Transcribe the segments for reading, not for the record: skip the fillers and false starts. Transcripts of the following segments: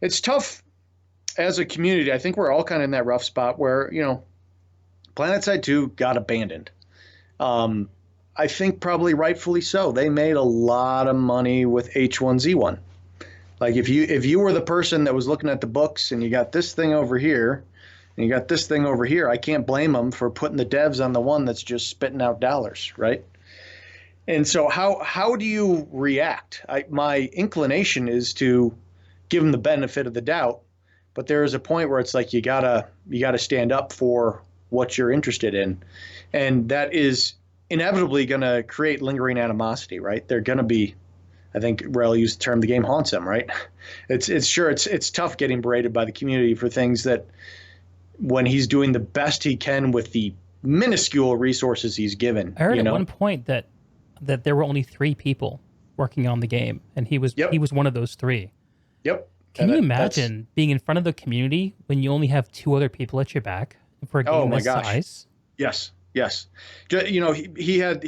it's tough as a community. I think we're all kind of in that rough spot where, Planetside 2 got abandoned. Um, I think probably rightfully so. They made a lot of money with H1Z1. Like if you were the person that was looking at the books and you got this thing over here and you got this thing over here, I can't blame them for putting the devs on the one that's just spitting out dollars, right? And so how do you react? My inclination is to give them the benefit of the doubt, but there is a point where it's like you gotta stand up for what you're interested in, and that is inevitably going to create lingering animosity, right? They're going to be, I think Rel used the term, the game haunts them, right? It's tough getting berated by the community for things that when he's doing the best he can with the minuscule resources he's given. I heard at one point that there were only 3 people working on the game, and he was one of those 3. Yep. Can you imagine being in front of the community when you only have 2 other people at your back for a game this size? Yes. He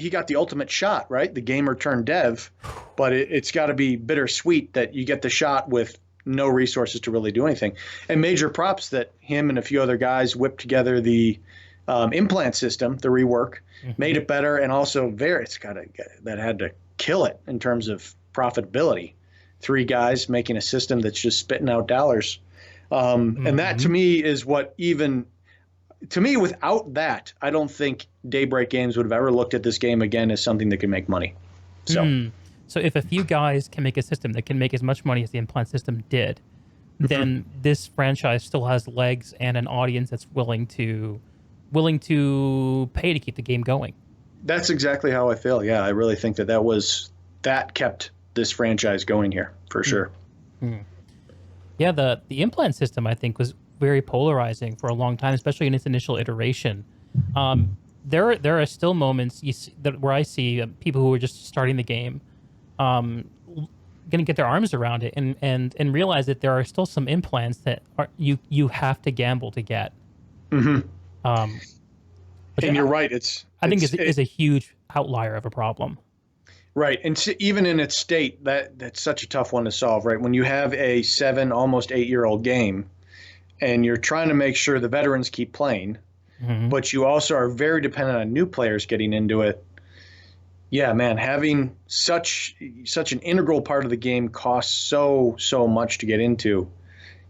got the ultimate shot, right? The gamer turned dev, but it's got to be bittersweet that you get the shot with no resources to really do anything. And major props that him and a few other guys whipped together the implant system, the rework, made it better, and also that had to kill it in terms of profitability. 3 guys making a system that's just spitting out dollars, and that to me is what even. To me, without that, I don't think Daybreak Games would have ever looked at this game again as something that could make money. So if a few guys can make a system that can make as much money as the implant system did, then this franchise still has legs and an audience that's willing to pay to keep the game going. That's exactly how I feel. Yeah, I really think that kept this franchise going here for sure. Yeah, the implant system I think was very polarizing for a long time, especially in its initial iteration. There are still moments where I see people who are just starting the game going to get their arms around it and realize that there are still some implants that you have to gamble to get. And you're right. I think it's a huge outlier of a problem. Right, and even in its state, that's such a tough one to solve. Right, when you have a 7, almost 8-year-old game, and you're trying to make sure the veterans keep playing, but you also are very dependent on new players getting into it. Yeah, man, having such an integral part of the game costs so much to get into.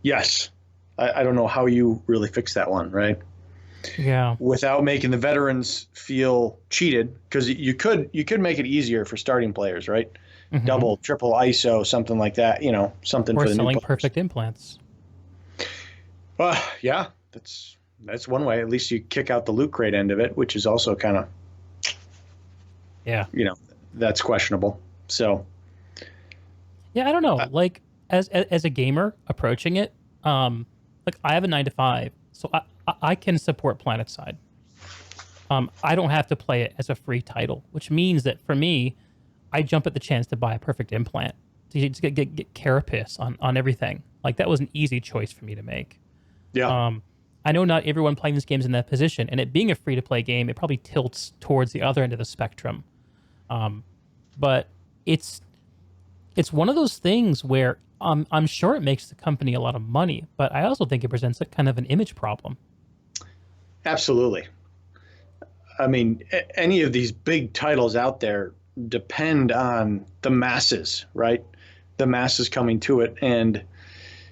Yes, I don't know how you really fix that one, right? Yeah. Without making the veterans feel cheated, because you could make it easier for starting players, right? Double, triple ISO, something like that. Something or for the new selling players. Perfect implants. Yeah, that's one way. At least you kick out the loot crate end of it, which is also kind of, that's questionable. So, yeah, I don't know. Like as a gamer approaching it, like I have a 9-to-5, so I can support Planetside. I don't have to play it as a free title, which means that for me, I jump at the chance to buy a Perfect implant to get carapace on everything. Like that was an easy choice for me to make. Yeah. I know not everyone playing this game is in that position, and it being a free-to-play game, it probably tilts towards the other end of the spectrum. But it's one of those things where I'm sure it makes the company a lot of money, but I also think it presents a kind of an image problem. Absolutely. I mean, any of these big titles out there depend on the masses, right? The masses coming to it, and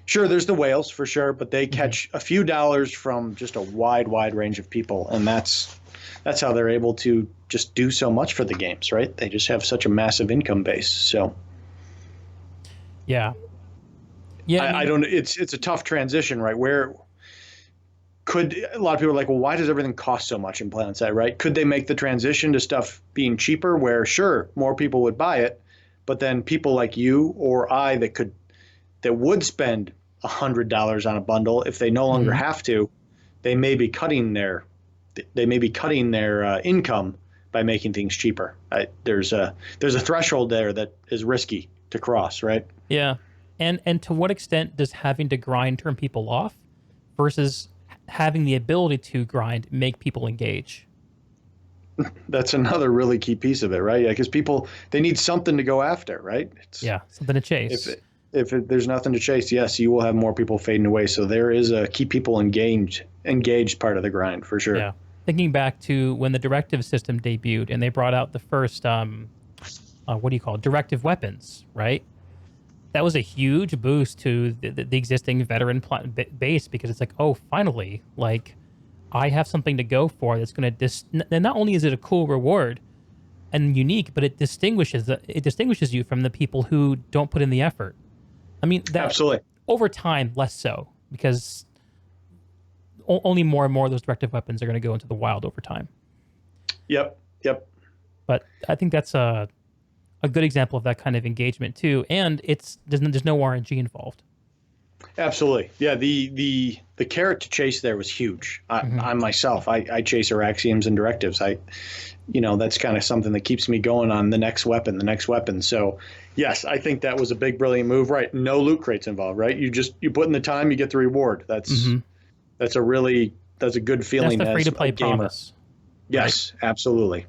sure, there's the whales for sure, but they catch a few dollars from just a wide range of people, and that's how they're able to just do so much for the games, right? They just have such a massive income base. So, yeah. I don't. It's a tough transition, right? Where a lot of people are like, well, why does everything cost so much in Planetside, right? Could they make the transition to stuff being cheaper, where sure, more people would buy it, but then people like you or I that would spend $100 on a bundle, if they no longer have to, they may be cutting their income by making things cheaper. There's a threshold there that is risky to cross, right? Yeah, and to what extent does having to grind turn people off versus having the ability to grind make people engage? That's another really key piece of it, right? Because people, they need something to go after, right? Something to chase. there's nothing to chase, yes, you will have more people fading away. So there is a keep people engaged part of the grind for sure. Yeah. Thinking back to when the directive system debuted and they brought out the first, what do you call it? Directive weapons, right? That was a huge boost to the existing veteran base because it's like, oh, finally, like I have something to go for that's going to not only is it a cool reward and unique, but it distinguishes you from the people who don't put in the effort. I mean, that Absolutely. over time, less so because only more and more of those directive weapons are going to go into the wild over time. Yep. But I think that's a good example of that kind of engagement too, and there's no RNG involved. Absolutely. Yeah, the carrot to chase there was huge. I myself, I chase Araxiums and directives. That's kind of something that keeps me going on the next weapon. So yes, I think that was a big, brilliant move. Right. No loot crates involved, right? You put in the time, you get the reward. That's a good feeling. That's the free to play as a gamer. promise. Yes, right? Absolutely.